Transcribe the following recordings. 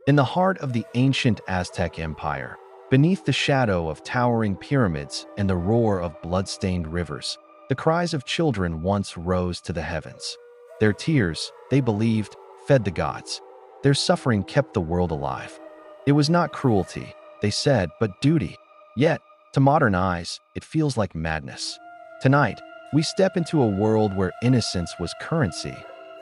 In the heart of the ancient Aztec Empire, beneath the shadow of towering pyramids and the roar of blood-stained rivers, the cries of children once rose to the heavens. Their tears, they believed, fed the gods. Their suffering kept the world alive. It was not cruelty, they said, but duty. Yet, to modern eyes, it feels like madness. Tonight, we step into a world where innocence was currency,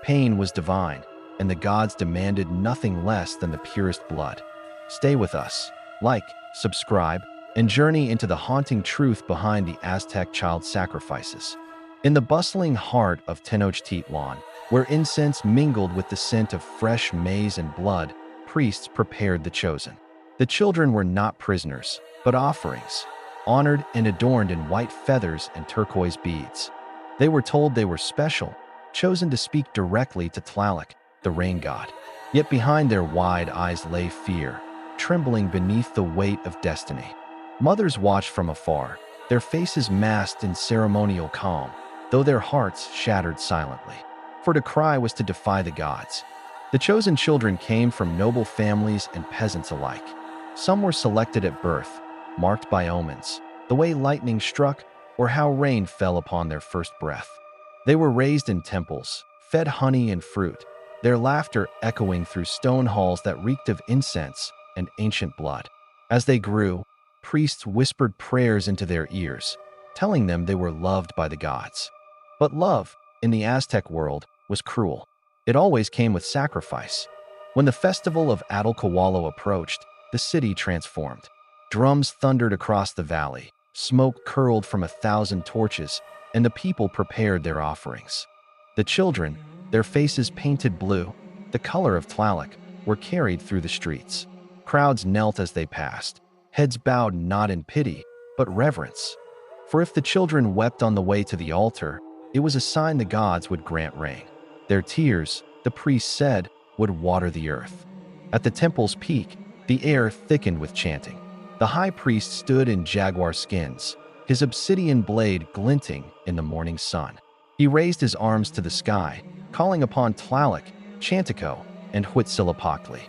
pain was divine, and the gods demanded nothing less than the purest blood. Stay with us, like, subscribe, and journey into the haunting truth behind the Aztec child sacrifices. In the bustling heart of Tenochtitlan, where incense mingled with the scent of fresh maize and blood, priests prepared the chosen. The children were not prisoners, but offerings, honored and adorned in white feathers and turquoise beads. They were told they were special, chosen to speak directly to Tlaloc, the rain god. Yet behind their wide eyes lay fear, trembling beneath the weight of destiny. Mothers watched from afar, their faces masked in ceremonial calm, though their hearts shattered silently. For to cry was to defy the gods. The chosen children came from noble families and peasants alike. Some were selected at birth, marked by omens, the way lightning struck, or how rain fell upon their first breath. They were raised in temples, fed honey and fruit, their laughter echoing through stone halls that reeked of incense and ancient blood. As they grew, priests whispered prayers into their ears, telling them they were loved by the gods. But love, in the Aztec world, was cruel. It always came with sacrifice. When the festival of Atlqualo approached, the city transformed. Drums thundered across the valley, smoke curled from 1,000 torches, and the people prepared their offerings. The children, their faces painted blue, the color of Tlaloc, were carried through the streets. Crowds knelt as they passed, heads bowed not in pity, but reverence. For if the children wept on the way to the altar, it was a sign the gods would grant rain. Their tears, the priests said, would water the earth. At the temple's peak, the air thickened with chanting. The high priest stood in jaguar skins, his obsidian blade glinting in the morning sun. He raised his arms to the sky, calling upon Tlaloc, Chantico, and Huitzilopochtli.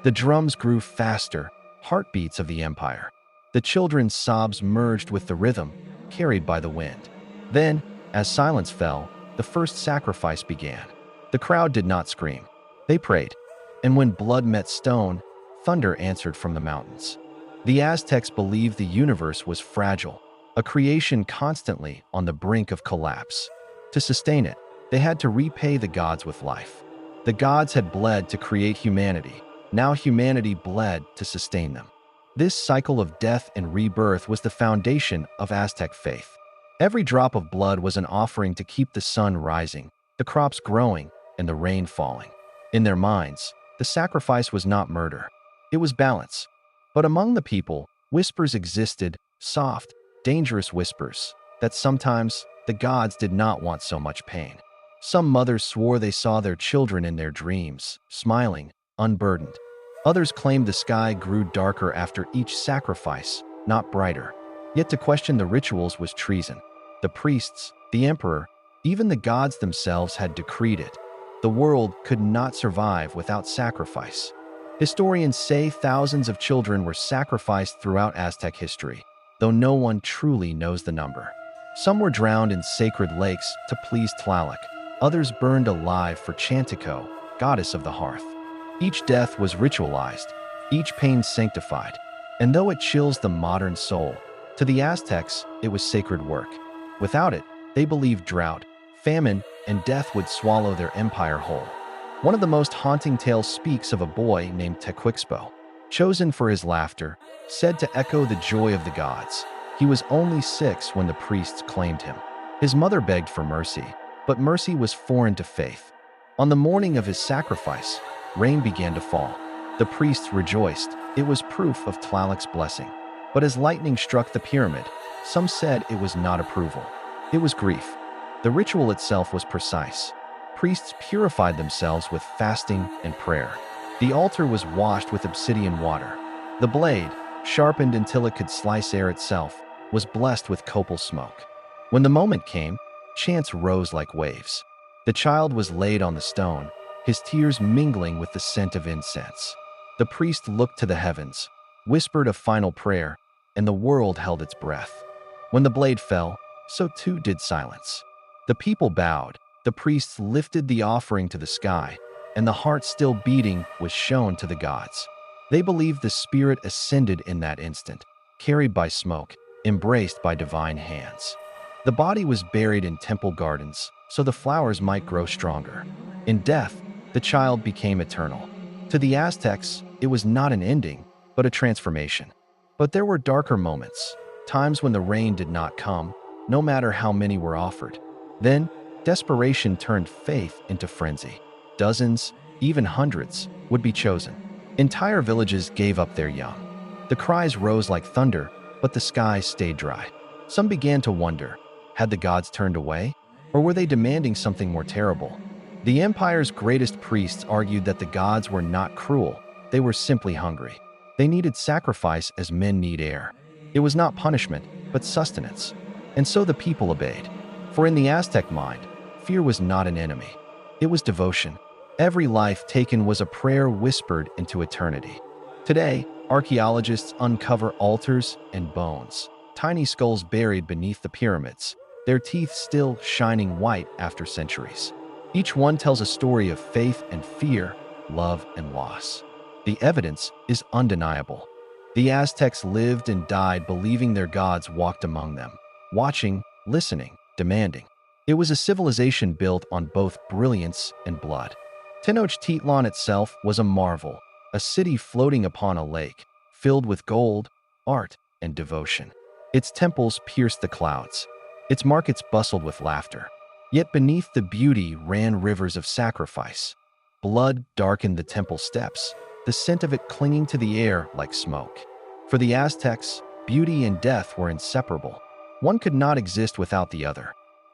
The drums grew faster, heartbeats of the empire. The children's sobs merged with the rhythm, carried by the wind. Then, as silence fell, the first sacrifice began. The crowd did not scream. They prayed. And when blood met stone, thunder answered from the mountains. The Aztecs believed the universe was fragile, a creation constantly on the brink of collapse. To sustain it, they had to repay the gods with life. The gods had bled to create humanity. Now humanity bled to sustain them. This cycle of death and rebirth was the foundation of Aztec faith. Every drop of blood was an offering to keep the sun rising, the crops growing, and the rain falling. In their minds, the sacrifice was not murder. It was balance. But among the people, whispers existed, soft, dangerous whispers, that sometimes the gods did not want so much pain. Some mothers swore they saw their children in their dreams, smiling, unburdened. Others claimed the sky grew darker after each sacrifice, not brighter. Yet to question the rituals was treason. The priests, the emperor, even the gods themselves had decreed it. The world could not survive without sacrifice. Historians say thousands of children were sacrificed throughout Aztec history, though no one truly knows the number. Some were drowned in sacred lakes to please Tlaloc. Others burned alive for Chantico, goddess of the hearth. Each death was ritualized, each pain sanctified. And though it chills the modern soul, to the Aztecs, it was sacred work. Without it, they believed drought, famine, and death would swallow their empire whole. One of the most haunting tales speaks of a boy named Tequixpo, chosen for his laughter, said to echo the joy of the gods. He was only 6 when the priests claimed him. His mother begged for mercy, but mercy was foreign to faith. On the morning of his sacrifice, rain began to fall. The priests rejoiced. It was proof of Tlaloc's blessing. But as lightning struck the pyramid, some said it was not approval. It was grief. The ritual itself was precise. Priests purified themselves with fasting and prayer. The altar was washed with obsidian water. The blade, sharpened until it could slice air itself, was blessed with copal smoke. When the moment came, chants rose like waves. The child was laid on the stone, his tears mingling with the scent of incense. The priest looked to the heavens, whispered a final prayer, and the world held its breath. When the blade fell, so too did silence. The people bowed, the priests lifted the offering to the sky, and the heart still beating was shown to the gods. They believed the spirit ascended in that instant, carried by smoke, embraced by divine hands. The body was buried in temple gardens, so the flowers might grow stronger. In death, the child became eternal. To the Aztecs, it was not an ending, but a transformation. But there were darker moments, times when the rain did not come, no matter how many were offered. Then, desperation turned faith into frenzy. Dozens, even hundreds, would be chosen. Entire villages gave up their young. The cries rose like thunder, but the sky stayed dry. Some began to wonder, had the gods turned away? Or were they demanding something more terrible? The empire's greatest priests argued that the gods were not cruel, they were simply hungry. They needed sacrifice as men need air. It was not punishment, but sustenance. And so the people obeyed. For in the Aztec mind, fear was not an enemy. It was devotion. Every life taken was a prayer whispered into eternity. Today, archaeologists uncover altars and bones, tiny skulls buried beneath the pyramids, their teeth still shining white after centuries. Each one tells a story of faith and fear, love and loss. The evidence is undeniable. The Aztecs lived and died believing their gods walked among them, watching, listening, demanding. It was a civilization built on both brilliance and blood. Tenochtitlan itself was a marvel, a city floating upon a lake, filled with gold, art, and devotion. Its temples pierced the clouds. Its markets bustled with laughter. Yet beneath the beauty ran rivers of sacrifice. Blood darkened the temple steps, the scent of it clinging to the air like smoke. For the Aztecs, beauty and death were inseparable. One could not exist without the other.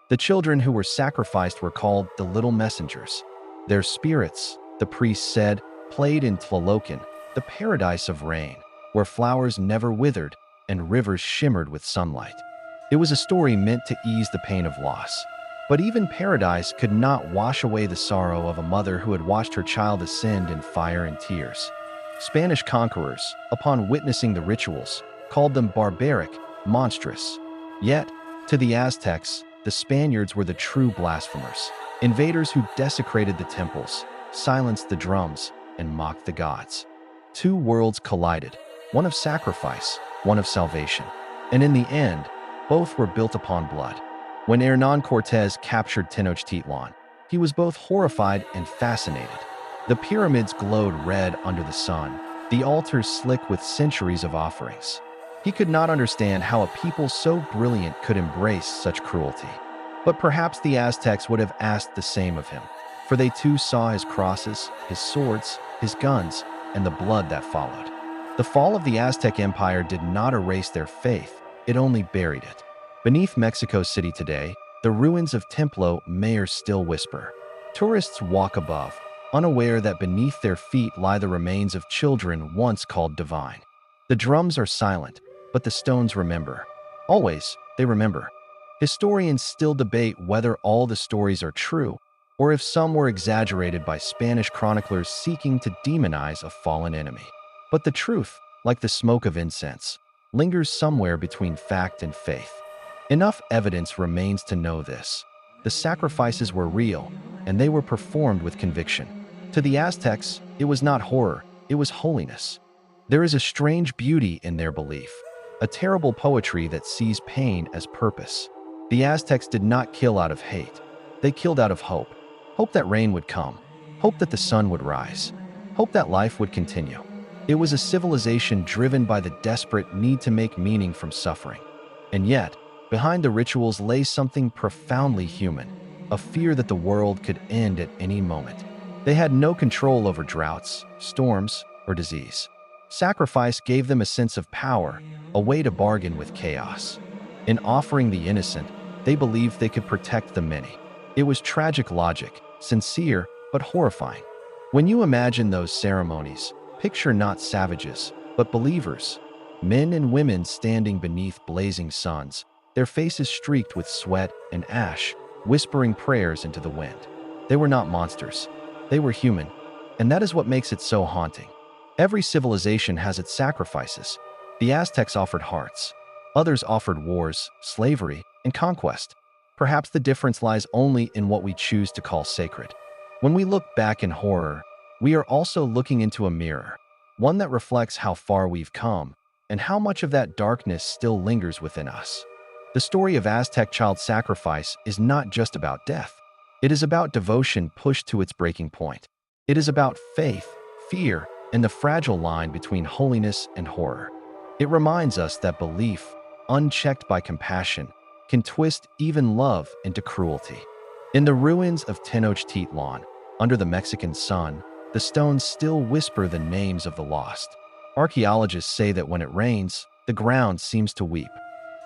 The children who were sacrificed were called the little messengers. Their spirits, the priests said, played in Tlalocan, the paradise of rain, where flowers never withered and rivers shimmered with sunlight. It was a story meant to ease the pain of loss. But even paradise could not wash away the sorrow of a mother who had watched her child ascend in fire and tears. Spanish conquerors, upon witnessing the rituals, called them barbaric, monstrous. Yet, to the Aztecs, the Spaniards were the true blasphemers, invaders who desecrated the temples, silenced the drums, and mocked the gods. Two worlds collided, one of sacrifice, one of salvation. And in the end, both were built upon blood. When Hernán Cortés captured Tenochtitlan, he was both horrified and fascinated. The pyramids glowed red under the sun, the altars slick with centuries of offerings. He could not understand how a people so brilliant could embrace such cruelty. But perhaps the Aztecs would have asked the same of him, for they too saw his crosses, his swords, his guns, and the blood that followed. The fall of the Aztec Empire did not erase their faith, it only buried it. Beneath Mexico City today, the ruins of Templo Mayor still whisper. Tourists walk above, unaware that beneath their feet lie the remains of children once called divine. The drums are silent, but the stones remember. Always, they remember. Historians still debate whether all the stories are true, or if some were exaggerated by Spanish chroniclers seeking to demonize a fallen enemy. But the truth, like the smoke of incense, lingers somewhere between fact and faith. Enough evidence remains to know this. The sacrifices were real, and they were performed with conviction. To the Aztecs, it was not horror, it was holiness. There is a strange beauty in their belief, a terrible poetry that sees pain as purpose. The Aztecs did not kill out of hate. They killed out of hope. Hope that rain would come. Hope that the sun would rise. Hope that life would continue. It was a civilization driven by the desperate need to make meaning from suffering. And yet, behind the rituals lay something profoundly human, a fear that the world could end at any moment. They had no control over droughts, storms, or disease. Sacrifice gave them a sense of power, a way to bargain with chaos. In offering the innocent, they believed they could protect the many. It was tragic logic, sincere but horrifying. When you imagine those ceremonies, picture not savages, but believers, men and women standing beneath blazing suns, their faces streaked with sweat and ash, whispering prayers into the wind. They were not monsters. They were human, and that is what makes it so haunting. Every civilization has its sacrifices. The Aztecs offered hearts. Others offered wars, slavery, and conquest. Perhaps the difference lies only in what we choose to call sacred. When we look back in horror, we are also looking into a mirror, one that reflects how far we've come and how much of that darkness still lingers within us. The story of Aztec child sacrifice is not just about death. It is about devotion pushed to its breaking point. It is about faith, fear, and the fragile line between holiness and horror. It reminds us that belief, unchecked by compassion, can twist even love into cruelty. In the ruins of Tenochtitlan, under the Mexican sun, the stones still whisper the names of the lost. Archaeologists say that when it rains, the ground seems to weep.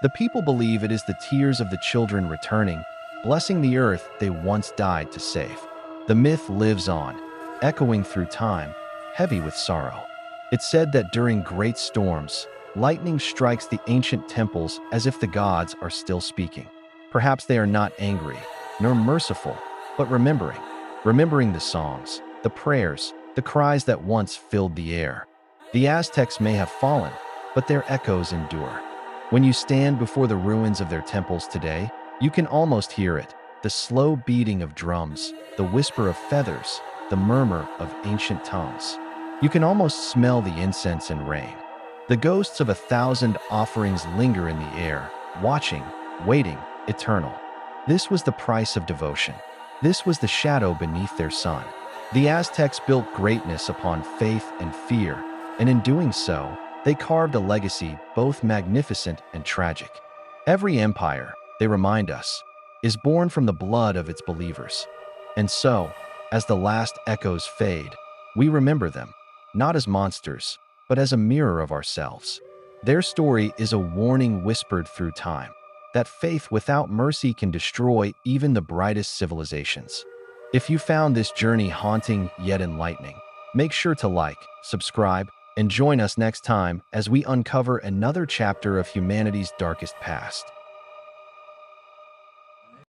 The people believe it is the tears of the children returning, blessing the earth they once died to save. The myth lives on, echoing through time, heavy with sorrow. It's said that during great storms, lightning strikes the ancient temples as if the gods are still speaking. Perhaps they are not angry, nor merciful, but remembering the songs, the prayers, the cries that once filled the air. The Aztecs may have fallen, but their echoes endure. When you stand before the ruins of their temples today, you can almost hear it, the slow beating of drums, the whisper of feathers, the murmur of ancient tongues. You can almost smell the incense and rain. The ghosts of 1,000 offerings linger in the air, watching, waiting, eternal. This was the price of devotion. This was the shadow beneath their sun. The Aztecs built greatness upon faith and fear, and in doing so, they carved a legacy both magnificent and tragic. Every empire, they remind us, is born from the blood of its believers. And so, as the last echoes fade, we remember them, not as monsters, but as a mirror of ourselves. Their story is a warning whispered through time, that faith without mercy can destroy even the brightest civilizations. If you found this journey haunting yet enlightening, make sure to like, subscribe, and join us next time as we uncover another chapter of humanity's darkest past.